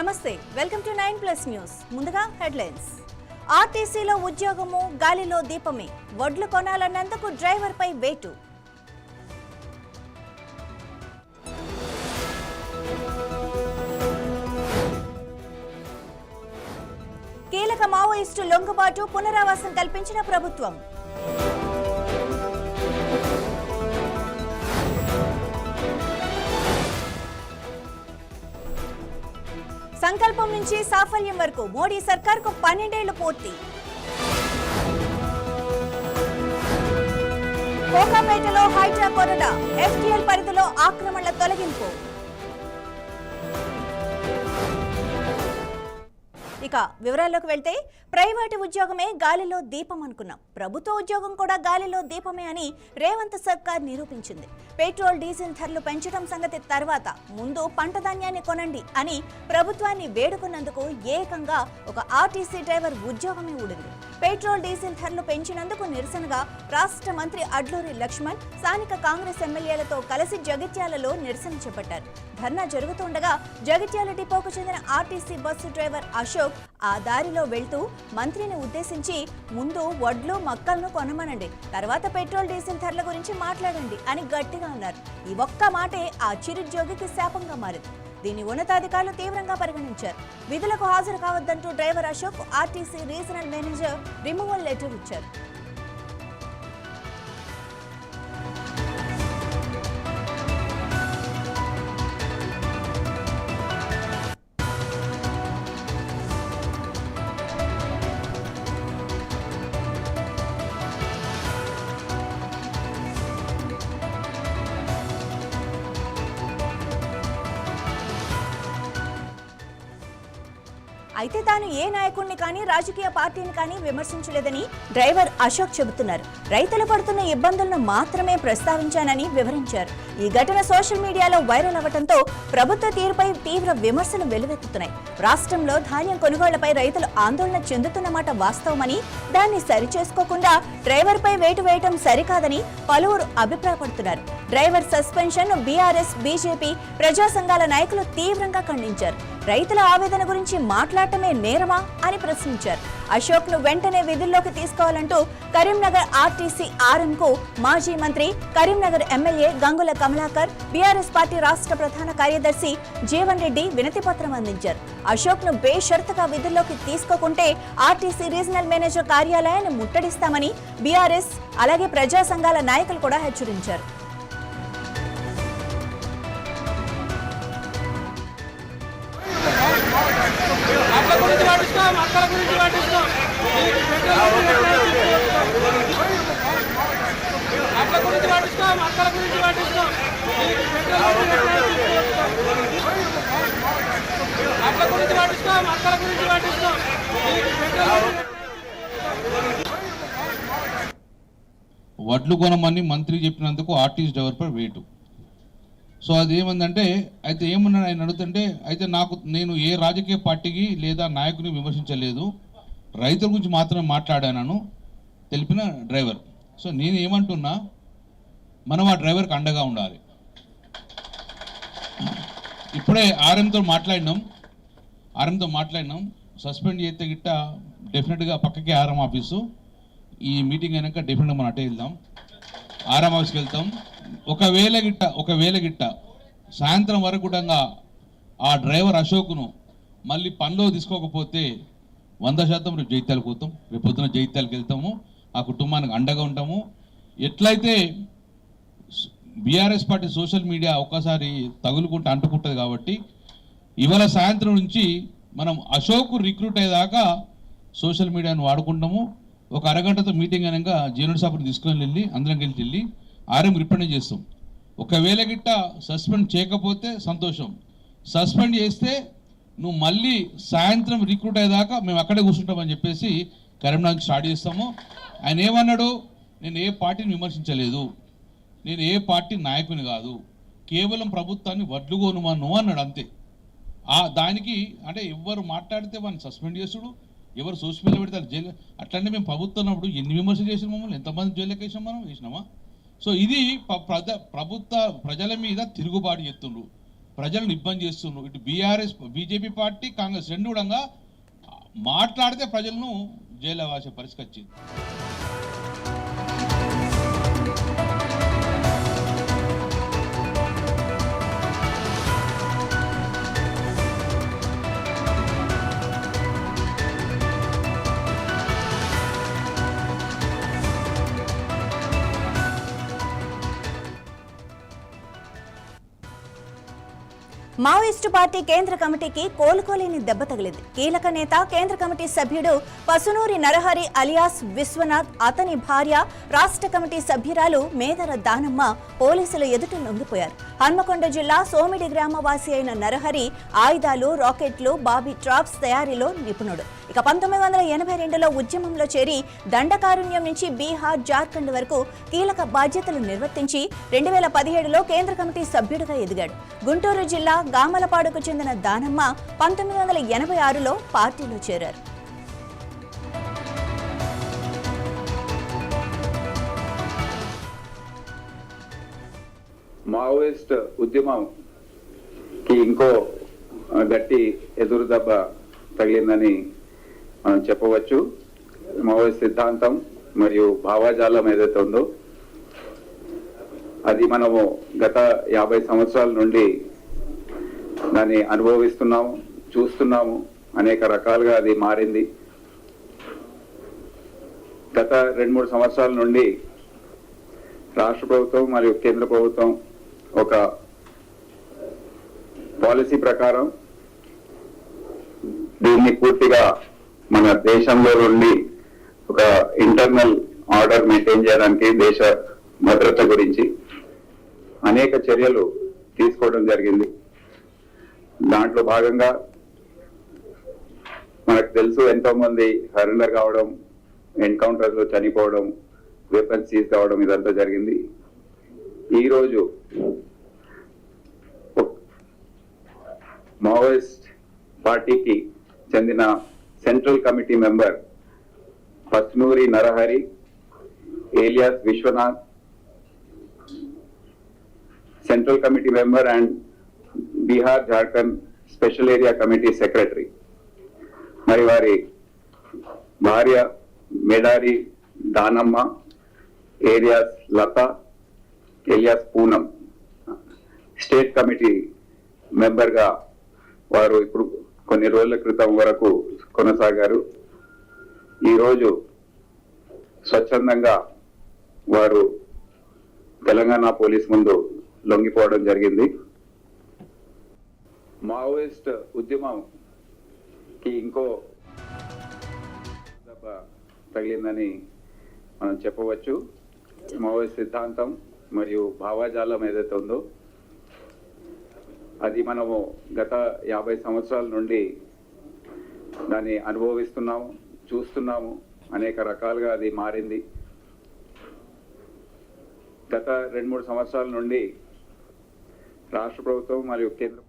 నమస్తే welcome to 9+ news ముందుగా headlines ఆర్టీసీలో ఉద్యోగము గాలిలో దీపమే వడ్లు కొనాలన్నందుకు డ్రైవర్ పై వేటు కీలక మావోయిస్టు లొంగుబాటు పునరావాసం కల్పించిన ప్రభుత్వం సంకల్పం నుంచి సాఫల్యం వరకు మోడీ సర్కార్కు 12 ఏళ్లు పూర్తి కోకాపేటలో హైడ్రా కొరడా ఎఫ్టీఎల్ పరిధిలో ఆక్రమణల తొలగింపు ఇక వివరాల్లోకి వెళ్తే ప్రైవేటు ఉద్యోగమే గాలిలో దీపం అనుకున్నాం ప్రభుత్వ ఉద్యోగం కూడా గాలిలో దీపమే అని రేవంత్ సర్కార్ నిరూపించింది పెట్రోల్ డీజిల్ ధరలు పెంచడం సంగతి తర్వాత ముందు పంట ధాన్యాన్ని కొనండి అని ప్రభుత్వాన్ని వేడుకున్నందుకు ఏకంగా ఒక ఆర్టీసీ డ్రైవర్ ఉద్యోగమే ఊడింది పెట్రోల్ డీజిల్ ధరలు పెంచినందుకు నిరసనగా రాష్ట్ర మంత్రి అడ్లూరి లక్ష్మణ్ స్థానిక కాంగ్రెస్ ఎమ్మెల్యేలతో కలిసి జగిత్యాలలో నిరసన చేపట్టారు ధర్నా జరుగుతుండగా జగిత్యాల డిపోకు చెందిన ఆర్టీసీ బస్సు డ్రైవర్ అశోక్ ఆ దారిలో వెళ్తూ మంత్రిని ఉద్దేశించి ముందు వడ్లు మక్కలను కొనమనండి తర్వాత పెట్రోల్ డీజిల్ ధరల గురించి మాట్లాడండి అని గట్టిగా అన్నారు ఈ ఒక్క మాటే ఆ చిరుద్యోగికి శాపంగా మారింది దీన్ని ఉన్నతాధికారులు తీవ్రంగా పరిగణించారు విధులకు హాజరు కావద్దంటూ driver Ashok RTC regional manager removal letter ఇచ్చారు అయితే తాను ఏ నాయకుడిని కానీ రాజకీయ పార్టీని కానీ విమర్శించలేదని డ్రైవర్ అశోక్ చెబుతున్నారు రైతులు పడుతున్న ఇబ్బందులను మాత్రమే ప్రస్తావించానని వివరించారు ఈ ఘటన సోషల్ మీడియాలో వైరల్ అవ్వడంతో ప్రభుత్వ తీరుపై తీవ్ర విమర్శలు వెల్లువెత్తుతున్నాయి రాష్ట్రంలో ధాన్యం కొనుగోళ్లపై రైతులు ఆందోళన చెందుతున్నమాట వాస్తవమని దాన్ని సరిచేసుకోకుండా డ్రైవర్ పై వేటు వేయడం సరికాదని పలువురు అభిప్రాయపడుతున్నారు డ్రైవర్ సస్పెన్షన్ బీఆర్ఎస్ బీజేపీ ప్రజా సంఘాల నాయకులు తీవ్రంగా ఖండించారు రైతుల ఆవేదన గురించి మాట్లాడటమే నేరమా అని ప్రశ్నించారు అశోక్ ను వెంటనే విధుల్లోకి తీసుకోవాలంటూ కరీంనగర్ ఆర్టీసీ ఆర్ఎంకు మాజీ మంత్రి Karimnagar MLA Gangula Kamalakar BRS party రాష్ట్ర ప్రధాన కార్యదర్శి జీవన్ రెడ్డి వినతి పత్రం అందించారు అశోక్ ను బేషరతుగా విధుల్లోకి తీసుకోకుంటే ఆర్టీసీ రీజనల్ మేనేజర్ కార్యాలయాన్ని ముట్టడిస్తామని బీఆర్ఎస్ అలాగే ప్రజా సంఘాల నాయకులు కూడా హెచ్చరించారు వడ్లు కొనమని మంత్రి చెప్పినందుకు ఆర్టీసీ డ్రైవర్ పై వేటు సో అది ఏమందంటే అయితే ఏమన్నా ఆయన అడుగుతుంటే అయితే నేను ఏ రాజకీయ పార్టీకి లేదా నాయకుని విమర్శించలేదు రైతుల గురించి మాత్రమే మాట్లాడాను తెలిపిన డ్రైవర్ సో నేను ఏమంటున్నా మనం ఆ డ్రైవర్కి అండగా ఉండాలి ఇప్పుడే ఆర్ఎంతో మాట్లాడినాం సస్పెండ్ చేస్తే గిట్ట డెఫినెట్గా పక్కకి ఆర్ఎం ఆఫీసు ఈ మీటింగ్ అయినాక డెఫినెట్గా మనం అటే వెళ్దాం ఆర్ఎం ఆఫీస్కి వెళ్తాం ఒకవేళ గిట్ట సాయంత్రం వరకు కూడా ఆ డ్రైవర్ అశోక్ను మళ్ళీ పనిలో తీసుకోకపోతే 100% రేపు జైత్యాలకు పోతాం రేపు పొద్దున జైత్యాలకు వెళ్తాము ఆ కుటుంబానికి అండగా ఉంటాము ఎట్లయితే బీఆర్ఎస్ పార్టీ సోషల్ మీడియా ఒక్కసారి తగులుకుంటూ అంటుకుంటుంది కాబట్టి ఇవాళ సాయంత్రం నుంచి మనం అశోక్ రిక్రూట్ అయ్యేదాకా సోషల్ మీడియాను వాడుకుంటాము ఒక అరగంటతో మీటింగ్ అయినాక జీనుడి సాపుని తీసుకొని వెళ్ళి అందరం వెళ్ళి ఆర్ఎం రిప్రజెంట్ చేస్తాం ఒకవేళ గిట్ట సస్పెండ్ చేయకపోతే సంతోషం సస్పెండ్ చేస్తే నువ్వు మళ్ళీ సాయంత్రం రిక్రూట్ అయ్యేదాకా మేము అక్కడే కూర్చుంటామని చెప్పేసి కరీంనగర్ స్టార్ట్ చేస్తాము ఆయన ఏమన్నాడు నేను ఏ పార్టీని విమర్శించలేదు నేను ఏ పార్టీ నాయకుని కాదు కేవలం ప్రభుత్వాన్ని వడ్లు కొనుమను అన్నాడు అంతే దానికి అంటే ఎవరు మాట్లాడితే వాడిని సస్పెండ్ చేసుడు ఎవరు సోషల్ మీడియా పెడితే జైలు అట్లంటే మేము ప్రభుత్వం ఉన్నప్పుడు ఎన్ని విమర్శలు చేసినాం మమ్మల్ని ఎంతమంది జైలుకి వేసాం మనం వేసినామా సో ఇది ప్రజల మీద తిరుగుబాటు చేస్తుండ్రు ప్రజలను ఇబ్బంది చేస్తున్నారు. ఇటు బీజేపీ పార్టీ, కాంగ్రెస్ రెండు కూడా మాట్లాడితే ప్రజలను జైలు వాసే పరిస్థితి వచ్చింది. మావోయిస్టు పార్టీ కేంద్ర కమిటీకి కోలుకోలేని దెబ్బ తగిలింది. కీలక నేత, కేంద్ర కమిటీ సభ్యుడు పసునూరి నరహరి అలియాస్ విశ్వనాథ్, అతని భార్య, రాష్ట్ర కమిటీ సభ్యురాలు మేదర దానమ్మ పోలీసుల ఎదుట లొంగిపోయారు. హన్మకొండ జిల్లా సోమిడి గ్రామవాసి అయిన నరహరి ఆయుధాలు, రాకెట్లు, బాబీ ట్రాప్స్ తయారీలో నిపుణుడు. ఇక 1982లో ఉద్యమంలో చేరి దండకారుణ్యం నుంచి బీహార్, జార్ఖండ్ వరకు కీలక బాధ్యతలు నిర్వర్తించి 2017లో కేంద్ర కమిటీ సభ్యుడిగా ఎదిగాడు. గుంటూరు జిల్లా గామలపాడుకు చెందిన దానమ్మ 1986లో పార్టీలో చేరారు. మావోయిస్ట్ ఉద్యమంకి ఇంకో గట్టి ఎదురు దెబ్బ తగిలిందని మనం చెప్పవచ్చు. మావోయిస్ట్ సిద్ధాంతం మరియు భావజాలం ఏదైతే ఉందో అది మనము గత 50 సంవత్సరాల నుండి దాన్ని అనుభవిస్తున్నాము, చూస్తున్నాము. అనేక రకాలుగా అది మారింది. గత 2-3 సంవత్సరాల నుండి రాష్ట్ర ప్రభుత్వం మరియు కేంద్ర ప్రభుత్వం ఒక పాలసీ ప్రకారం దీన్ని పూర్తిగా మన దేశంలో నుండి ఒక ఇంటర్నల్ ఆర్డర్ మెయింటైన్ చేయడానికి, దేశ భద్రత గురించి అనేక చర్యలు తీసుకోవడం జరిగింది. దాంట్లో భాగంగా మనకు తెలుసు ఎంతో మంది సరెండర్ కావడం, ఎన్కౌంటర్స్ లో చనిపోవడం, వెపన్స్ సీజ్ కావడం, ఇదంతా జరిగింది. ఈరోజు మావోయిస్ట్ పార్టీకి చెందిన central committee member Pasnuri Narahari alias Vishwanath, central committee member and Bihar Jharkhand special area committee secretary, మరి వారి భార్య Medari Danamma, alias Latha, alias Poonam state committee member గా వారు ఇప్పుడు కొన్ని రోజుల క్రితం వరకు కొనసాగారు. ఈరోజు స్వచ్ఛందంగా వారు తెలంగాణ పోలీస్ ముందు లొంగిపోవడం జరిగింది. మావోయిస్ట్ ఉద్యమంకి ఇంకో దెబ్బ తగిలిందని మనం చెప్పవచ్చు. మావోయిస్ట్ సిద్ధాంతం మరియు భావజాలం ఏదైతే ఉందో అది మనము గత 50 సంవత్సరాల నుండి దాన్ని అనుభవిస్తున్నాము, చూస్తున్నాము. అనేక రకాలుగా అది మారింది. గత 2-3 సంవత్సరాల నుండి రాష్ట్ర ప్రభుత్వం మరియు కేంద్ర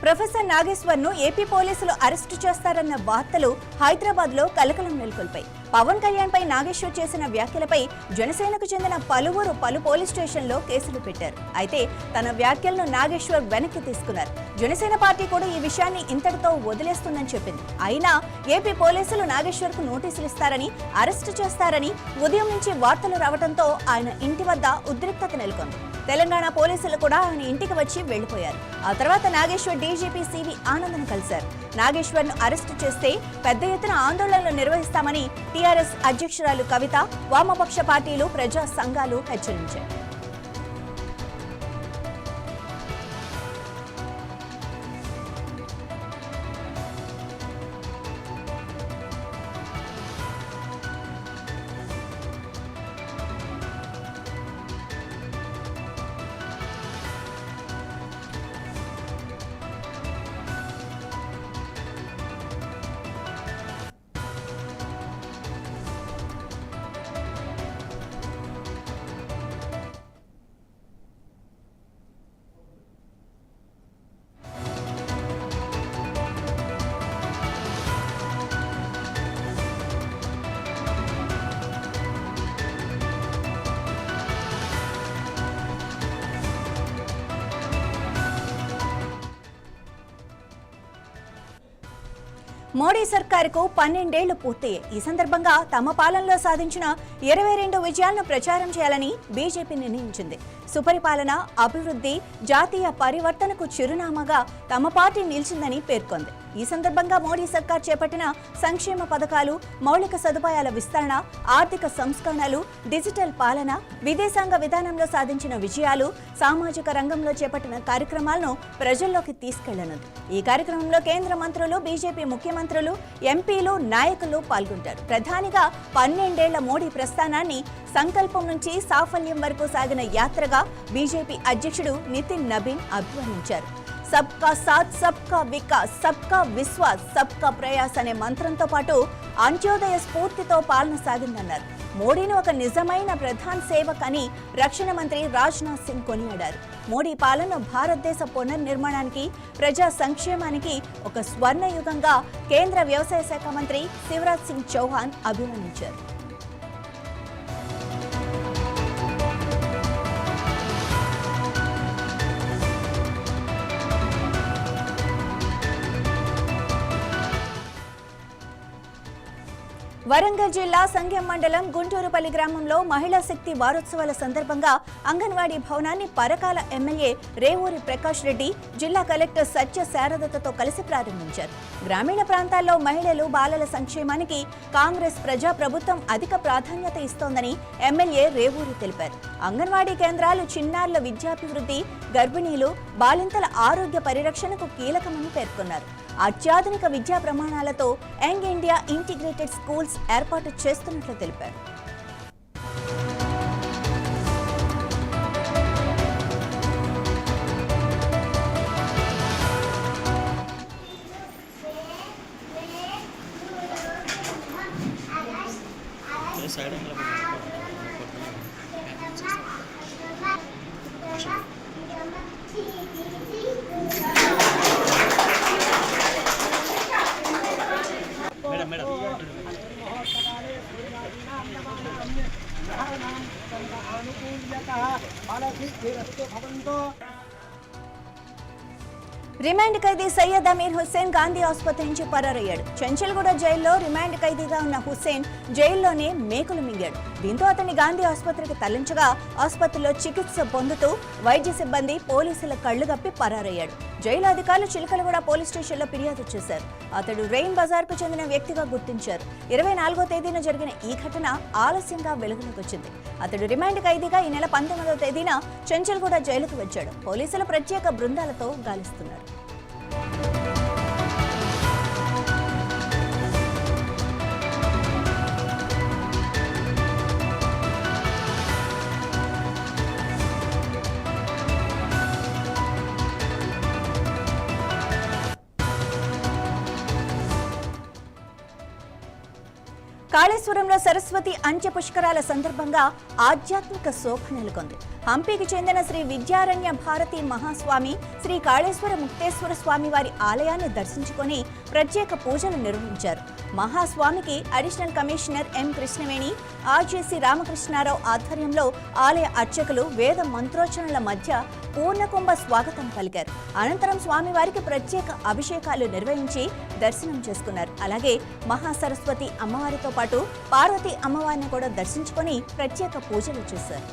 ప్రొఫెసర్ నాగేశ్వర్ ను ఏపీ పోలీసులు అరెస్టు చేస్తారన్న వార్తలు హైదరాబాద్ లో కలకలం నెలకొల్పాయి. పవన్ కళ్యాణ్ పై నాగేశ్వర్ చేసిన వ్యాఖ్యలపై జనసేనకు చెందిన పలువురు పలు పోలీస్ స్టేషన్లో కేసులు పెట్టారు. అయితే తన వ్యాఖ్యలను నాగేశ్వర్ వెనక్కి తీసుకున్నారు. జనసేన పార్టీ కూడా ఈ విషయాన్ని ఇంతటితో వదిలేస్తుందని చెప్పింది. అయినా ఏపీ పోలీసులు నాగేశ్వర్ కు నోటీసులు ఇస్తారని, అరెస్టు చేస్తారని ఉదయం నుంచి వార్తలు రావడంతో ఆయన ఇంటి వద్ద ఉద్రిక్తత నెలకొంది. తెలంగాణ పోలీసులు కూడా ఆయన ఇంటికి వచ్చి వెళ్లిపోయారు. ఆ తర్వాత నాగేశ్వర్ డీజీపీ సివి ఆనంద్ను కలిశారు. నాగేశ్వర్ ను అరెస్టు చేస్తే పెద్ద ఎత్తున ఆందోళనలు నిర్వహిస్తామని టీఆర్ఎస్ అధ్యక్షురాలు కవిత, వామపక్ష పార్టీలు, ప్రజా సంఘాలు హెచ్చరించారు. మోడీ సర్కారుకు 12 ఏళ్లు పూర్తయ్యాయి. ఈ సందర్భంగా తమ పాలనలో సాధించిన 22 విజయాలను ప్రచారం చేయాలని బీజేపీ నిర్ణయించింది. సుపరిపాలన, అభివృద్ధి, జాతీయ పరివర్తనకు చిరునామాగా తమ పార్టీ నిలిచిందని పేర్కొంది. ఈ సందర్భంగా మోడీ సర్కార్ చేపట్టిన సంక్షేమ పథకాలు, మౌలిక సదుపాయాల విస్తరణ, ఆర్థిక సంస్కరణలు, డిజిటల్ పాలన, విదేశాంగ విధానంలో సాధించిన విజయాలు, సామాజిక రంగంలో చేపట్టిన కార్యక్రమాలను ప్రజల్లోకి తీసుకెళ్లనుంది. ఈ కార్యక్రమంలో కేంద్ర మంత్రులు, బీజేపీ ముఖ్యమంత్రులు, ఎంపీలు, నాయకులు పాల్గొంటారు. ప్రధానిగా 12 ఏళ్ల మోడీ ప్రస్థానాన్ని సంకల్పం నుంచి సాఫల్యం వరకు సాగిన యాత్రగా బీజేపీ అధ్యక్షుడు నితిన్ నబీన్ అభివర్ణించారు. సబ్కా సాథ్, సబ్కా వికాస్, సబ్కా విశ్వాస్, సబ్కా ప్రయాస్ అనే మంత్రంతో పాటు అంత్యోదయ స్ఫూర్తితో పాలన సాగిందన్నారు. మోడీని ఒక నిజమైన ప్రధాన సేవక్ అని రక్షణ మంత్రి రాజ్నాథ్ సింగ్ కొనియాడారు. మోడీ పాలన భారతదేశ పునర్నిర్మాణానికి, ప్రజా సంక్షేమానికి ఒక స్వర్ణయుగంగా కేంద్ర వ్యవసాయ శాఖ మంత్రి శివరాజ్ సింగ్ చౌహాన్ అభివర్ణించారు. వరంగల్ జిల్లా సంగెం మండలం గుంటూరుపల్లి గ్రామంలో మహిళా శక్తి వారోత్సవాల సందర్భంగా అంగన్వాడీ భవనాన్ని పరకాల ఎమ్మెల్యే రేవూరి ప్రకాష్ రెడ్డి, జిల్లా కలెక్టర్ సత్య శారదతో కలిసి ప్రారంభించారు. గ్రామీణ ప్రాంతాల్లో మహిళలు, బాలల సంక్షేమానికి కాంగ్రెస్ ప్రజా ప్రభుత్వం అధిక ప్రాధాన్యత ఇస్తోందని ఎమ్మెల్యే రేవూరి తెలిపారు. అంగన్వాడీ కేంద్రాలు చిన్నారుల విద్యాభివృద్ధి, గర్భిణీలు, బాలింతల ఆరోగ్య పరిరక్షణకు కీలకమని పేర్కొన్నారు. అత్యాధునిక విద్యా ప్రమాణాలతో యంగ్ ఇండియా ఇంటిగ్రేటెడ్ స్కూల్స్ ఏర్పాటు చేస్తున్నట్లు తెలిపారు. రిమాండ్ ఖైదీ సయ్యద్ అమీర్ హుస్సేన్ గాంధీ ఆసుపత్రి నుంచి పరారయ్యాడు. చెంచల్గూడ జైల్లో రిమాండ్ ఖైదీగా ఉన్న హుస్సేన్ జైల్లోనే మేకులు మింగాడు. దీంతో అతన్ని గాంధీ ఆసుపత్రికి తరలించగా ఆసుపత్రిలో చికిత్స పొందుతూ వైద్య సిబ్బంది, పోలీసుల కళ్లు గప్పి పరారయ్యాడు. జైలు అధికారులు చిలకలగూడ పోలీస్ స్టేషన్లో ఫిర్యాదు చేశారు. అతడు రెయిన్ బజార్కు చెందిన వ్యక్తిగా గుర్తించారు. 24వ తేదీన జరిగిన ఈ ఘటన ఆలస్యంగా వెలుగులోకి వచ్చింది. అతడు రిమాండ్ ఖైదీగా ఈ నెల 19వ తేదీన చెంచల్గూడ జైలుకు వచ్చాడు. పోలీసులు ప్రత్యేక బృందాలతో గాలిస్తున్నారు. కాళేశ్వరంలో సరస్వతి అంత్య పుష్కరాల సందర్భంగా ఆధ్యాత్మిక శోభ నెలకొంది. హంపీకి చెందిన శ్రీ విద్యారణ్య భారతి మహాస్వామి, శ్రీ కాళేశ్వర ముక్తేశ్వర స్వామి వారి ఆలయాన్ని దర్శించుకొని ప్రత్యేక పూజలు నిర్వహించారు. మహాస్వామికి additional commissioner M Krishnaveni, RJC Ramakrishna Rao ఆధ్వర్యంలో ఆలయ అర్చకులు వేద మంత్రోచ్చరణల మధ్య పూర్ణకుంభ స్వాగతం పలికారు. అనంతరం స్వామివారికి ప్రత్యేక అభిషేకాలు నిర్వహించి దర్శనం చేసుకున్నారు. అలాగే మహాసరస్వతి అమ్మవారితో పాటు పార్వతి అమ్మవారిని కూడా దర్శించుకొని ప్రత్యేక పూజలు చేశారు.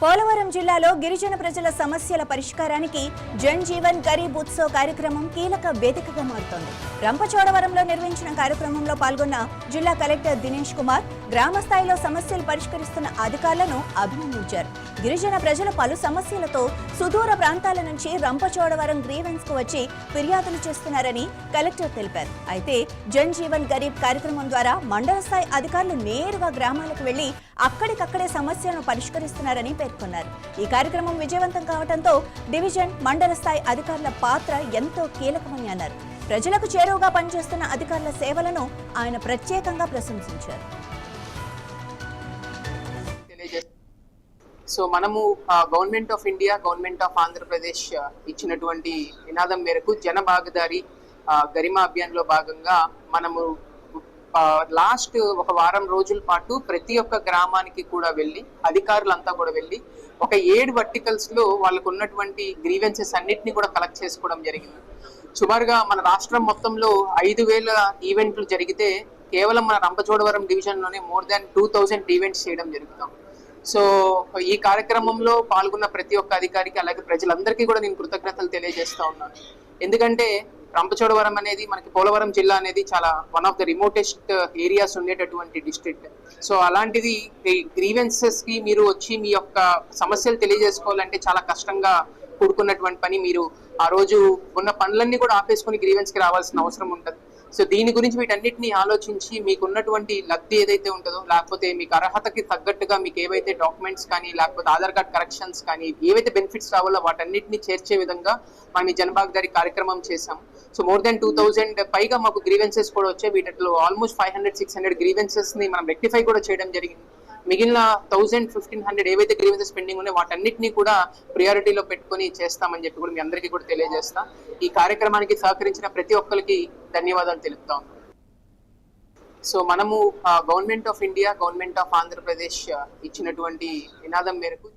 పోలవరం జిల్లాలో గిరిజన ప్రజల సమస్యల పరిష్కారానికి జన్ జీవన్ గరీబ్ ఉత్సవ్ కార్యక్రమం కీలక వేదికగా మారుతోంది. రంపచోడవరంలో నిర్వహించిన కార్యక్రమంలో పాల్గొన్న జిల్లా కలెక్టర్ దినేష్ కుమార్ గ్రామ స్థాయిలో సమస్యలు పరిష్కరిస్తున్న అధికారులను అభినందించారు. గిరిజన ప్రజల పలు సమస్యలతో సుదూర ప్రాంతాల నుంచి రంపచోడవరం గ్రీవెన్స్ కు వచ్చి ఫిర్యాదులు చేస్తున్నారని కలెక్టర్ తెలిపారు. అయితే జన్ జీవన్ గరీబ్ కార్యక్రమం ద్వారా మండల స్థాయి అధికారులు నేరుగా గ్రామాలకు వెళ్లి అక్కడికక్కడే సమస్యలను పరిష్కరిస్తున్నారని పేర్కొన్నారు. ఈ కార్యక్రమం విజయవంతం కావడంతో డివిజన్, మండల స్థాయి అధికారుల పాత్ర ఎంతో కీలకమని అన్నారు. ప్రజలకు చేరువగా పనిచేస్తున్న అధికారుల సేవలను ఆయన ప్రత్యేకంగా ప్రశంసించారు. సో మనము government of India, government of Andhra Pradesh ఇచ్చినటువంటి నినాదం మేరకు జన భాగదారి గరిమా అభియాన్ లో భాగంగా మనము లాస్ట్ ఒక వారం రోజుల పాటు ప్రతి ఒక్క గ్రామానికి కూడా వెళ్ళి అధికారులంతా కూడా వెళ్ళి ఒక 7 వర్టికల్స్ లో వాళ్ళకు ఉన్నటువంటి గ్రీవెన్సెస్ అన్నిటిని కూడా కలెక్ట్ చేసుకోవడం జరిగింది. సుమారుగా మన రాష్ట్రం మొత్తంలో 5,000 ఈవెంట్లు జరిగితే కేవలం మన రంపచోడవరం డివిజన్ లోనే మోర్ దాన్ 2,000 ఈవెంట్స్ చేయడం జరుగుతాం. సో ఈ కార్యక్రమంలో పాల్గొన్న ప్రతి ఒక్క అధికారికి అలాగే ప్రజలందరికీ కూడా నేను కృతజ్ఞతలు తెలియజేస్తా ఉన్నాను. ఎందుకంటే రంపచోడవరం అనేది మనకి పోలవరం జిల్లా అనేది చాలా one of the remotest areas ఉండేటటువంటి డిస్ట్రిక్ట్. సో అలాంటిది ఈ గ్రీవెన్సెస్ కి మీరు వచ్చి మీ యొక్క సమస్యలు తెలియజేసుకోవాలంటే చాలా కష్టంగా కూడుకున్నటువంటి పని. మీరు ఆ రోజు ఉన్న పనులన్నీ కూడా ఆపేసుకుని గ్రీవెన్స్ కి రావాల్సిన అవసరం ఉంటుంది. సో దీని గురించి వీటన్నిటిని ఆలోచించి మీకు ఉన్నటువంటి లబ్ధి ఏదైతే ఉంటుందో, లేకపోతే మీకు అర్హతకి తగ్గట్టుగా మీకు ఏవైతే డాక్యుమెంట్స్ కానీ లేకపోతే ఆధార్ కార్డ్ కరెక్షన్స్ కానీ ఏవైతే బెనిఫిట్స్ రావాలో వాటన్నిటిని చేర్చే విధంగా మనం ఈ జనభాగదారి కార్యక్రమం చేసాం. సో మోర్ దాన్ 2,000 పైగా మాకు గ్రీవెన్సెస్ కూడా వచ్చాయి. వీటిలో ఆల్మోస్ట్ 500-600 గ్రీవెన్సెస్ ని మనం రెక్టిఫై కూడా చేయడం జరిగింది. మిగిలిన 1,000-1,500 ఏవైతే గ్రీవెన్సెస్ పెండింగ్ ఉన్నాయో వాటన్నిటిని కూడా ప్రియారిటీలో పెట్టుకుని చేస్తామని చెప్పి కూడా మీ అందరికీ కూడా తెలియజేస్తాం. ఈ కార్యక్రమానికి సహకరించిన ప్రతి ఒక్కరికి ధన్యవాదాలు తెలుపుతాం. సో మనము government of India, government of Andhra Pradesh ఇచ్చినటువంటి నినాదం మేరకు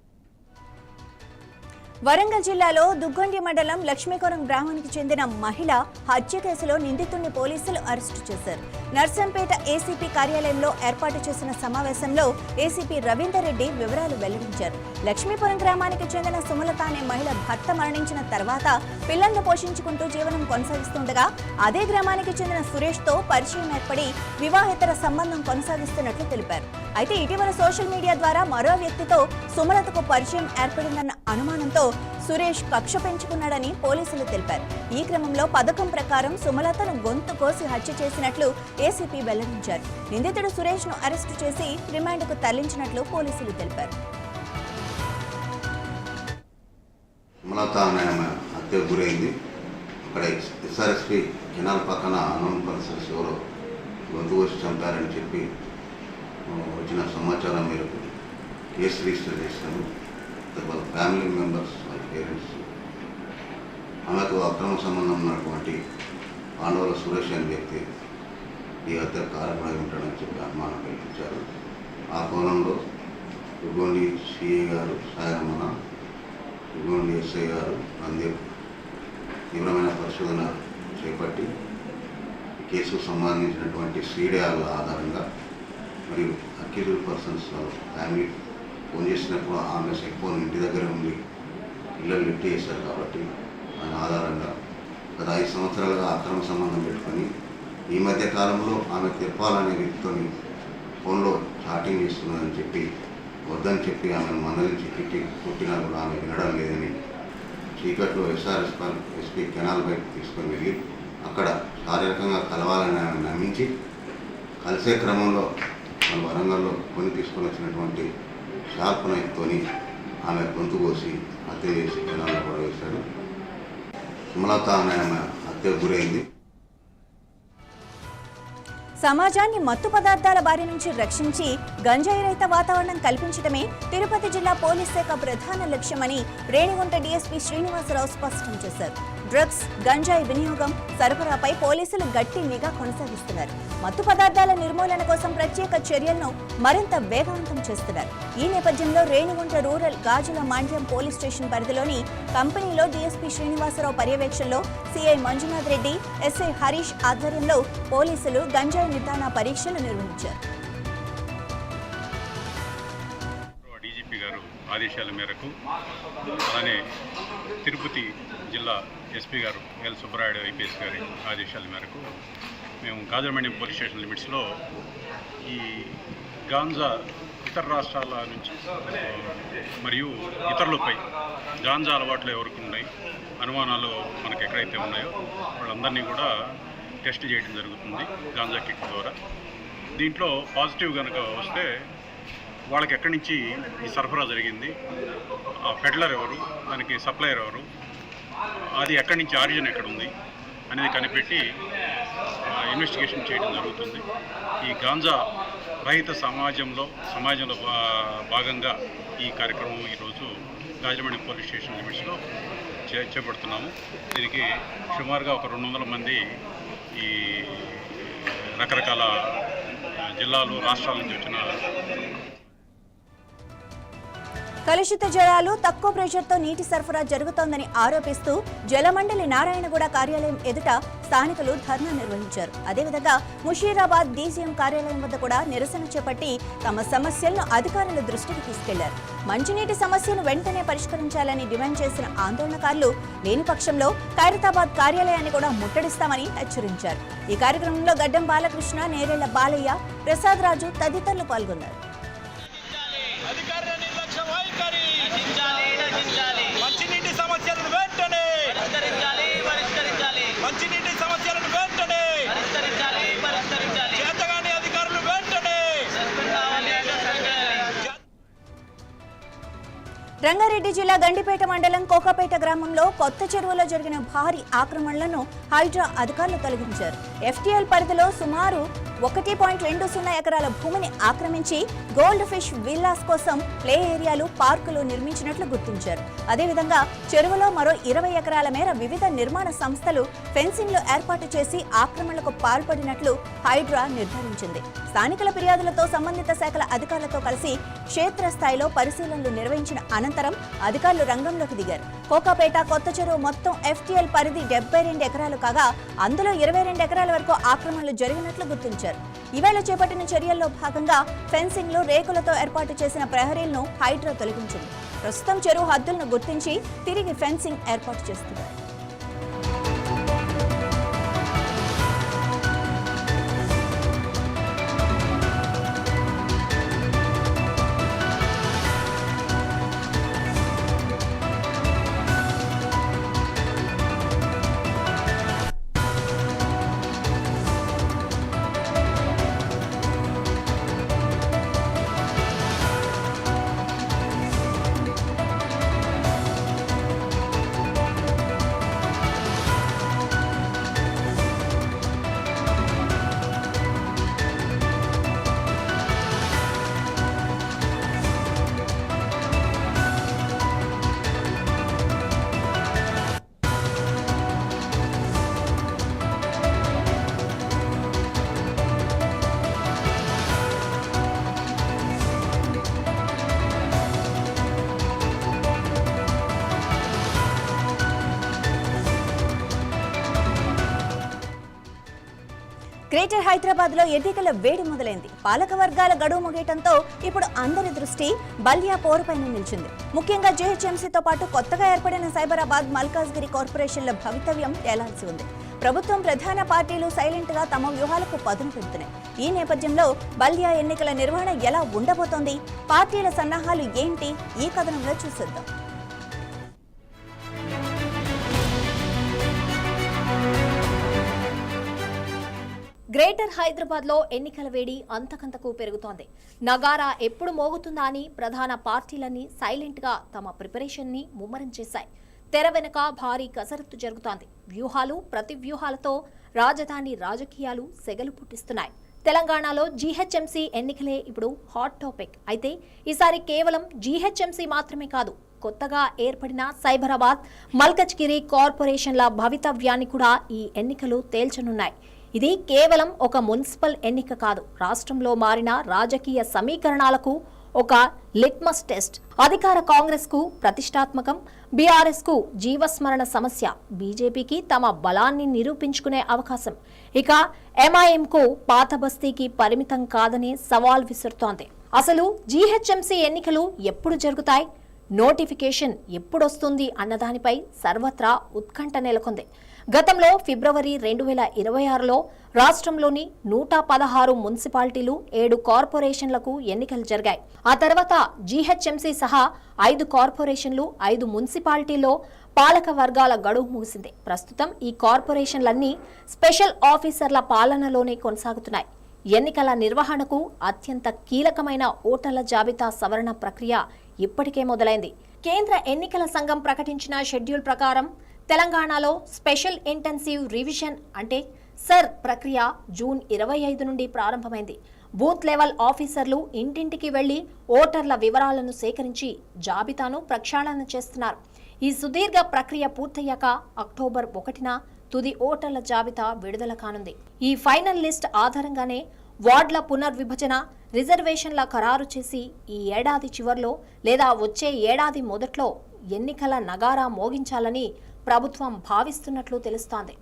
వరంగల్ జిల్లాలో దుగ్గొండి మండలం లక్ష్మీపురం గ్రామానికి చెందిన మహిళ హత్య కేసులో నిందితుడిని పోలీసులు అరెస్టు చేశారు. నర్సంపేట ఏసీపీ కార్యాలయంలో ఏర్పాటు చేసిన సమావేశంలో ఏసీపీ రవీందర్ రెడ్డి వివరాలు వెల్లడించారు. లక్ష్మీపురం గ్రామానికి చెందిన సుమలత అనే మహిళ భర్త మరణించిన తర్వాత పిల్లలను పోషించుకుంటూ జీవనం కొనసాగిస్తుండగా అదే గ్రామానికి చెందిన సురేష్ తో పరిచయం ఏర్పడి వివాహేతర సంబంధం కొనసాగిస్తున్నట్లు తెలిపారు. అయితే ఇటీవల సోషల్ మీడియా ద్వారా మరో వ్యక్తితో సుమలతకు పరిచయం ఏర్పడిందన్న అనుమానంతో సురేష్ కక్ష పెంచుకున్నాడని పోలీసులు తెలిపారు. ఈ క్రమంలో పథకం ప్రకారం సుమలతను గొంతు కోసి హత్య చేసినట్లు ఏసీపీ వెల్లడించారు. నిందితుడు సురేష్ ను అరెస్టు చేసి రిమాండ్కు తరలించినట్లు పోలీసులు తెలిపారు. సుమలత అనే హత్యకు గురైంది. అక్కడ ఎస్ఆర్ఎస్పీ కెనాల్ పక్కన అన్నోన్ పర్సన్స్ ఎవరో గొంతు కోసి చంపారని చెప్పి వచ్చిన సమాచారం మేరకు కేసు రిజిస్టర్ చేశాను. వాళ్ళ ఫ్యామిలీ మెంబర్స్, వాళ్ళ పేరెంట్స్, ఆమెకు అక్రమ సంబంధం ఉన్నటువంటి పాండవుల సురేష్ అనే వ్యక్తి ఈ హత్య కారణమై ఉంటాడని చెప్పి అనుమానం కల్పించారు. ఆ కోణంలో దుగ్గొండి సిఐ గారు సాయరమణ, దుగ్గొండి ఎస్ఐ గారు అందరూ తీవ్రమైన పరిశోధన చేపట్టి ఈ కేసుకు సంబంధించినటువంటి సీడియాల ఆధారంగా మరియు అక్యూజ్డ్ పర్సన్స్ ఫ్యామిలీ ఫోన్ చేసినప్పుడు ఆమె సెల్ ఫోన్ ఇంటి దగ్గర ఉండి పిల్లలు లిఫ్ట్ చేశారు. కాబట్టి దాని ఆధారంగా గత 5 సంవత్సరాలుగా అక్రమ సంబంధం పెట్టుకొని ఈ మధ్య కాలంలో ఆమె తిప్పాలనే వ్యక్తితో ఫోన్లో చాటింగ్ చేస్తున్నదని చెప్పి వద్దని చెప్పి ఆమెను మందలించి కొట్టినా కూడా ఆమె వినడం లేదని చీకట్లో ఎస్పీ కెనాల్ బయట తీసుకొని వెళ్ళి అక్కడ శారీరకంగా కలవాలని ఆమె నమ్మించి కలిసే క్రమంలో మన వరంగల్లో కొని తీసుకొని వచ్చినటువంటి షార్ప్ నైఫ్తోని ఆమె గొంతు కోసి హత్య చేసి కెనాల్లో పడవేశాడు. సుమలత అనే హత్యకు గురైంది. సమాజాన్ని మత్తు పదార్థాల బారి నుంచి రక్షించి గంజాయి రహిత వాతావరణం కల్పించడమే తిరుపతి జిల్లా పోలీస్ శాఖ ప్రధాన లక్ష్యమని రేణిగుంట డీఎస్పీ శ్రీనివాసరావు స్పష్టం చేశారు. డ్రగ్స్, గంజాయి వినియోగం, సరఫరాపై పోలీసులు గట్టి నిఘా కొనసాగిస్తున్నారు. మత్తు పదార్థాల నిర్మూలన కోసం ప్రత్యేక చర్యలను మరింత వేగవంతం చేస్తున్నారు. ఈ నేపథ్యంలో రేణిగుంట రూరల్ గాజుల మాండ్యం పోలీస్ స్టేషన్ పరిధిలోని కంపెనీలో డీఎస్పీ శ్రీనివాసరావు పర్యవేక్షణలో సిఐ మంజునాథ్ రెడ్డి, ఎస్ఐ హరీష్ ఆధ్వర్యంలో పోలీసులు గంజాయి నిర్ధారణ పరీక్షలు నిర్వహించారు. ఆదేశాల మేరకు, అలానే తిరుపతి జిల్లా ఎస్పీ గారు ఎల్ సుబ్బరాయుడు ఐపీఎస్ గారి ఆదేశాల మేరకు మేము కాజరమండ్యం పోలీస్ స్టేషన్ లిమిట్స్లో ఈ గాంజా ఇతర రాష్ట్రాల నుంచి మరియు ఇతరులపై గాంజా అలవాట్లు ఎవరికి ఉన్నాయి, అనుమానాలు మనకు ఎక్కడైతే ఉన్నాయో వాళ్ళందరినీ కూడా టెస్ట్ చేయడం జరుగుతుంది గాంజా కిట్ ద్వారా. దీంట్లో పాజిటివ్ కనుక వస్తే వాళ్ళకి ఎక్కడి నుంచి ఈ సరఫరా జరిగింది, ఆ పెడ్లర్ ఎవరు, దానికి సప్లయర్ ఎవరు, అది ఎక్కడి నుంచి ఆరిజిన్ ఎక్కడ ఉంది అనేది కనిపెట్టి ఇన్వెస్టిగేషన్ చేయడం జరుగుతుంది. ఈ గాంజా రహిత సమాజంలో భాగంగా ఈ కార్యక్రమం ఈరోజు రాజమండ్రి పోలీస్ స్టేషన్ లిమిట్స్లో చేపడుతున్నాము. దీనికి సుమారుగా ఒక 200 మంది ఈ రకరకాల జిల్లాలు, రాష్ట్రాల నుంచి వచ్చిన కలుషిత జలాలు, తక్కువ ప్రెషర్తో నీటి సరఫరా జరుగుతోందని ఆరోపిస్తూ జలమండలి నారాయణగూడ కార్యాలయం ఎదుట స్థానికులు ధర్నా నిర్వహించారు. అదేవిధంగా ముషీరాబాద్ డీసీఎం కార్యాలయం వద్ద కూడా నిరసన చేపట్టి తమ సమస్యలను అధికారుల దృష్టికి తీసుకెళ్లారు. మంచినీటి సమస్యను వెంటనే పరిష్కరించాలని డిమాండ్ చేసిన ఆందోళనకారులు లేని పక్షంలో ఖైరతాబాద్ కార్యాలయాన్ని కూడా ముట్టడిస్తామని హెచ్చరించారు. ఈ కార్యక్రమంలో గడ్డం బాలకృష్ణ, నేరేళ్ల బాలయ్య, ప్రసాద్ రాజు తదితరులు పాల్గొన్నారు. మంచినీటి సమస్యలను వెంటనే మంచినీటి సమస్యలను వెంటనే చేతగాని అధికారులు వెంటనే. రంగారెడ్డి జిల్లా గండిపేట మండలం కోకాపేట గ్రామంలో కొత్త చెరువులో జరిగిన భారీ ఆక్రమణలను హైడ్రా అధికారులు తొలగించారు. ఎఫ్టీఎల్ పరిధిలో సుమారు 1.20 ఎకరాల భూమిని ఆక్రమించి గోల్డ్ ఫిష్ విల్లాస్ కోసం ప్లే ఏరియాలు, పార్కులు నిర్మించినట్లు గుర్తించారు. అదేవిధంగా చెరువులో మరో 20 ఎకరాల మేర వివిధ నిర్మాణ సంస్థలు ఫెన్సింగ్లు ఏర్పాటు చేసి ఆక్రమణలకు పాల్పడినట్లు హైడ్రా నిర్ధారించింది. స్థానికుల ఫిర్యాదులతో సంబంధిత శాఖల అధికారులతో కలిసి క్షేత్రస్థాయిలో పరిశీలనలు నిర్వహించిన అనంతరం అధికారులు రంగంలోకి దిగారు. కోకాపేట కొత్త చెరువు మొత్తం ఎఫ్టీఎల్ పరిధి 72 ఎకరాలు కాగా అందులో 22 ఎకరాల వరకు ఆక్రమణలు జరిగినట్లు గుర్తించారు. ఇవాళ చేపట్టిన చర్యల్లో భాగంగా ఫెన్సింగ్లు, రేకులతో ఏర్పాటు చేసిన ప్రహరీలను హైడ్రా తొలగించింది. ప్రస్తుతం చెరువు హద్దులను గుర్తించి తిరిగి ఫెన్సింగ్ ఏర్పాటు చేస్తున్నారు. గ్రేటర్ హైదరాబాద్ లో ఎన్నికల వేడి మొదలైంది. పాలక వర్గాల గడువు ముగియటంతో ఇప్పుడు అందరి దృష్టి బల్దియా పోరుపైన నిలిచింది. ముఖ్యంగా జీహెచ్ఎంసీతో పాటు కొత్తగా ఏర్పడిన సైబరాబాద్, మల్కాజ్గిరి కార్పొరేషన్ల భవితవ్యం తేలాల్సి ఉంది. ప్రభుత్వం, ప్రధాన పార్టీలు సైలెంట్ గా తమ వ్యూహాలకు పదును పెడుతున్నాయి. ఈ నేపథ్యంలో బల్దియా ఎన్నికల నిర్వహణ ఎలా ఉండబోతోంది, పార్టీల సన్నాహాలు ఏంటి, ఈ కథనంలో చూసేద్దాం. గ్రేటర్ హైదరాబాద్ లో ఎన్నికల వేడి అంతకంతకు పెరుగుతోంది. నగారా ఎప్పుడు మోగుతుందా అని ప్రధాన పార్టీలన్నీ సైలెంట్ గా తమ ప్రిపరేషన్ ని ముమ్మరం చేశాయి. తెర వెనుక భారీ కసరత్తు జరుగుతోంది. వ్యూహాలు, ప్రతి వ్యూహాలతో రాజధాని రాజకీయాలు సెగలు పుట్టిస్తున్నాయి. తెలంగాణలో జీహెచ్ఎంసీ ఎన్నికలే ఇప్పుడు హాట్ టాపిక్. అయితే ఈసారి కేవలం జీహెచ్ఎంసీ మాత్రమే కాదు, కొత్తగా ఏర్పడిన సైబరాబాద్, మల్కజ్గిరి కార్పొరేషన్ల భవితవ్యాన్ని కూడా ఈ ఎన్నికలు తేల్చనున్నాయి. ఇది కేవలం ఒక మున్సిపల్ ఎన్నిక కాదు, రాష్ట్రంలో మారిన రాజకీయ సమీకరణాలకు ఒక లిట్మస్ టెస్ట్. అధికార కాంగ్రెస్ కు ప్రతిష్టాత్మకం, బీఆర్ఎస్ కు జీవస్మరణ సమస్య, బీజేపీకి తమ బలాన్ని నిరూపించుకునే అవకాశం, ఇక ఎంఐఎం కు పాత బస్తీకి పరిమితం కాదనే సవాల్ విసురుతోంది. అసలు జీహెచ్ఎంసీ ఎన్నికలు ఎప్పుడు జరుగుతాయి? నోటిఫికేషన్ ఎప్పుడొస్తుంది అన్నదానిపై సర్వత్రా ఉత్కంఠ నెలకొంది. గతంలో ఫిబ్రవరి 2026లో రాష్ట్రంలోని 116 మున్సిపాలిటీలు 7 కార్పొరేషన్లకు ఎన్నికలు జరిగాయి. ఆ తర్వాత జీహెచ్ఎంసీ సహా 5 కార్పొరేషన్లు 5 మున్సిపాలిటీల్లో పాలక వర్గాల గడువు ముగిసింది. ప్రస్తుతం ఈ కార్పొరేషన్లన్నీ స్పెషల్ ఆఫీసర్ల పాలనలోనే కొనసాగుతున్నాయి. ఎన్నికల నిర్వహణకు అత్యంత కీలకమైన ఓటర్ల జాబితా సవరణ ప్రక్రియ ఇప్పటికే మొదలైంది. కేంద్ర ఎన్నికల సంఘం ప్రకటించిన షెడ్యూల్ ప్రకారం తెలంగాణలో స్పెషల్ ఇంటెన్సివ్ రివిజన్ అంటే సర్ ప్రక్రియ జూన్ 25 నుండి ప్రారంభమైంది. బూత్ లెవెల్ ఆఫీసర్లు ఇంటింటికి వెళ్లి ఓటర్ల వివరాలను సేకరించి జాబితాను ప్రక్షాళన చేస్తున్నారు. ఈ సుదీర్ఘ ప్రక్రియ పూర్తయ్యాక అక్టోబర్ 1న తుది ఓటర్ల జాబితా విడుదల కానుంది. ఈ ఫైనల్ లిస్ట్ ఆధారంగానే వార్డుల పునర్విభజన, రిజర్వేషన్ల ఖరారు చేసి ఈ ఏడాది చివర్లో లేదా వచ్చే ఏడాది మొదట్లో ఎన్నికల నగారా మోగించాలని ప్రభుత్వం భావిస్తున్నట్లు తెలుస్తోంది.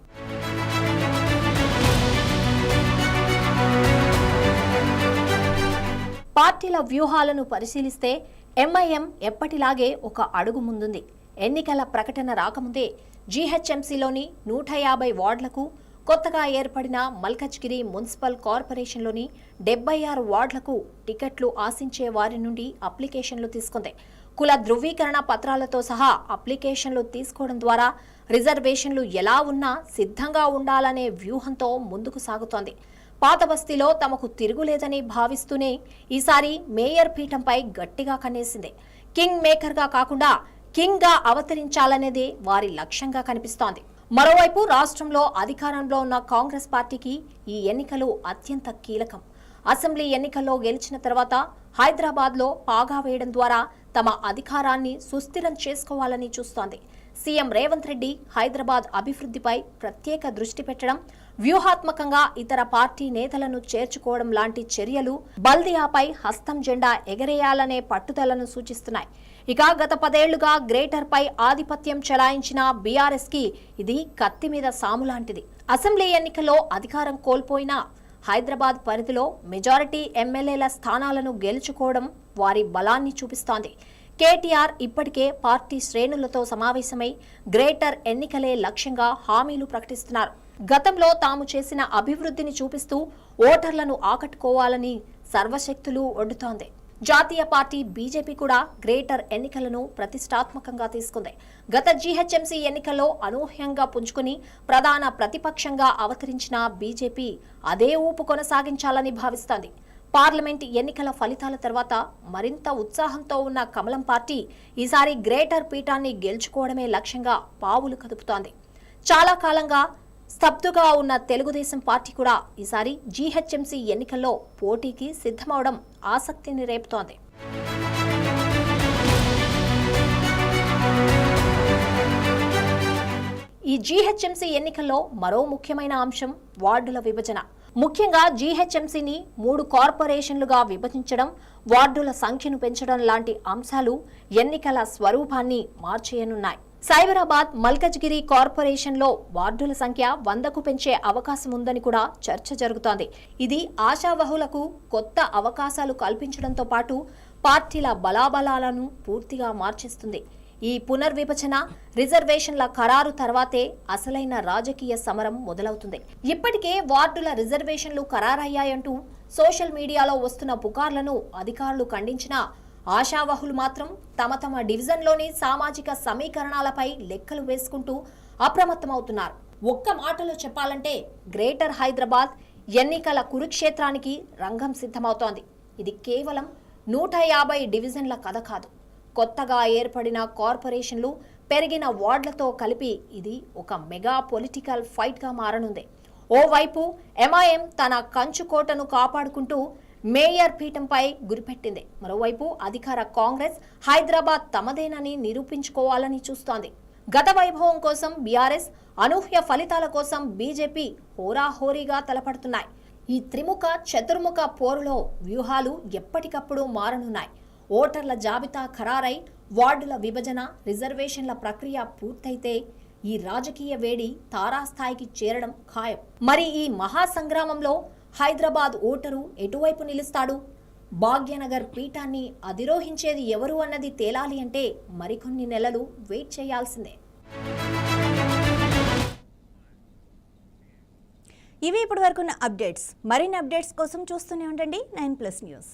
పార్టీల వ్యూహాలను పరిశీలిస్తే ఎంఐఎం ఎప్పటిలాగే ఒక అడుగు ముందుంది. ఎన్నికల ప్రకటన రాకముందే జీహెచ్ఎంసీలోని 150 వార్డులకు, కొత్తగా ఏర్పడిన మల్కజ్గిరి మున్సిపల్ కార్పొరేషన్లోని 76 వార్డులకు టికెట్లు ఆశించే వారి నుండి అప్లికేషన్లు తీసుకుంది. కుల ధృవీకరణ పత్రాలతో సహా అప్లికేషన్లు తీసుకోవడం ద్వారా రిజర్వేషన్లు ఎలా ఉన్నా సిద్ధంగా ఉండాలనే వ్యూహంతో ముందుకు సాగుతోంది. పాత బస్తీలో తమకు తిరుగులేదని భావిస్తూనే ఈసారి మేయర్ పీఠంపై గట్టిగా కన్నేసింది. కింగ్ మేకర్గా కాకుండా కింగ్గా అవతరించాలనేదే వారి లక్ష్యంగా కనిపిస్తోంది. మరోవైపు రాష్ట్రంలో అధికారంలో ఉన్న కాంగ్రెస్ పార్టీకి ఈ ఎన్నికలు అత్యంత కీలకం. అసెంబ్లీ ఎన్నికల్లో గెలిచిన తర్వాత హైదరాబాద్లో పాగా వేయడం ద్వారా తమ అధికారాన్ని సుస్థిరం చేసుకోవాలని చూస్తోంది. సీఎం రేవంత్ రెడ్డి హైదరాబాద్ అభివృద్ధిపై ప్రత్యేక దృష్టి పెట్టడం, వ్యూహాత్మకంగా ఇతర పార్టీ నేతలను చేర్చుకోవడం లాంటి చర్యలు బల్దియాపై హస్తం జెండా ఎగరేయాలనే పట్టుదలను సూచిస్తున్నాయి. ఇక గత 10 ఏళ్లుగా గ్రేటర్ పై ఆధిపత్యం చెలాయించిన బీఆర్ఎస్ కి ఇది కత్తి మీద సాము లాంటిది. అసెంబ్లీ ఎన్నికల్లో అధికారం కోల్పోయినా హైదరాబాద్ పరిధిలో మెజారిటీ ఎమ్మెల్యేల స్థానాలను గెలుచుకోవడం వారి బలాన్ని చూపిస్తోంది. కేటీఆర్ ఇప్పటికే పార్టీ శ్రేణులతో సమావేశమై గ్రేటర్ ఎన్నికలే లక్ష్యంగా హామీలు ప్రకటిస్తున్నారు. గతంలో తాము చేసిన అభివృద్ధిని చూపిస్తూ ఓటర్లను ఆకట్టుకోవాలని సర్వశక్తులు ఒడ్డుతోంది. జాతీయ పార్టీ బీజేపీ కూడా గ్రేటర్ ఎన్నికలను ప్రతిష్టాత్మకంగా తీసుకుంది. గత జీహెచ్ఎంసీ ఎన్నికల్లో అనూహ్యంగా పుంజుకుని ప్రధాన ప్రతిపక్షంగా అవతరించిన బీజేపీ అదే ఊపు కొనసాగించాలని భావిస్తోంది. పార్లమెంట్ ఎన్నికల ఫలితాల తర్వాత మరింత ఉత్సాహంతో ఉన్న కమలం పార్టీ ఈసారి గ్రేటర్ పీఠాన్ని గెలుచుకోవడమే లక్ష్యంగా పావులు కదుపుతోంది. చాలా కాలంగా స్తబ్దుగా ఉన్న తెలుగుదేశం పార్టీ కూడా ఈసారి జీహెచ్ఎంసీ ఎన్నికల్లో పోటీకి సిద్ధమవడం ఆసక్తిని రేపుతోంది. ఈ జీహెచ్ఎంసీ ఎన్నికల్లో మరో ముఖ్యమైన అంశం వార్డుల విభజన. ముఖ్యంగా జీహెచ్ఎంసీని 3 కార్పొరేషన్లుగా విభజించడం, వార్డుల సంఖ్యను పెంచడం లాంటి అంశాలు ఎన్నికల స్వరూపాన్ని మార్చేయనున్నాయి. సైబరాబాద్, మల్కజ్గిరి కార్పొరేషన్లో వార్డుల సంఖ్య 100కు పెంచే అవకాశం ఉందని కూడా చర్చ జరుగుతోంది. ఇది ఆశావహులకు కొత్త అవకాశాలు కల్పించడంతో పాటు పార్టీల బలాబలాలను పూర్తిగా మార్చేస్తుంది. ఈ పునర్విభజన, రిజర్వేషన్ల ఖరారు తర్వాతే అసలైన రాజకీయ సమరం మొదలవుతుంది. ఇప్పటికే వార్డుల రిజర్వేషన్లు ఖరారయ్యాయంటూ సోషల్ మీడియాలో వస్తున్న పుకార్లను అధికారులు ఖండించినా ఆశావహులు మాత్రం తమ డివిజన్లోని సామాజిక సమీకరణాలపై లెక్కలు వేసుకుంటూ అప్రమత్తమవుతున్నారు. ఒక్క మాటలో చెప్పాలంటే గ్రేటర్ హైదరాబాద్ ఎన్నికల కురుక్షేత్రానికి రంగం సిద్ధమవుతోంది. ఇది కేవలం 150 డివిజన్ల కథ కాదు. కొత్తగా ఏర్పడిన కార్పొరేషన్లు, పెరిగిన వార్డులతో కలిపి ఇది ఒక మెగా పొలిటికల్ ఫైట్గా మారనుంది. ఓవైపు ఎంఐఎం తన కంచుకోటను కాపాడుకుంటూ మేయర్ పీఠంపై గురిపెట్టింది. మరోవైపు అధికార కాంగ్రెస్ హైదరాబాద్ తమదేనని నిరూపించుకోవాలని చూస్తోంది. గత వైభవం కోసం బీఆర్ఎస్, అనూహ్య ఫలితాల కోసం బీజేపీ హోరాహోరీగా తలపడుతున్నాయి. ఈ త్రిముఖ చతుర్ముఖ పోరులో వ్యూహాలు ఎప్పటికప్పుడు మారనున్నాయి. ఓటర్ల జాబితా ఖరారై వార్డుల విభజన, రిజర్వేషన్ల ప్రక్రియ పూర్తయితే ఈ రాజకీయ వేడి తారాస్థాయికి చేరడం ఖాయం. మరి ఈ మహాసంగ్రామంలో హైదరాబాద్ ఓటరు ఎటువైపు నిలుస్తాడు? భాగ్యనగర్ పీఠాన్ని అధిరోహించేది ఎవరు అన్నది తేలాలి అంటే మరికొన్ని నెలలు వెయిట్ చేయాల్సిందే. ఇవి ఇప్పటి వరకున్న అప్డేట్స్. మరిన్ని అప్డేట్స్ కోసం చూస్తూనే ఉండండి 9+ న్యూస్.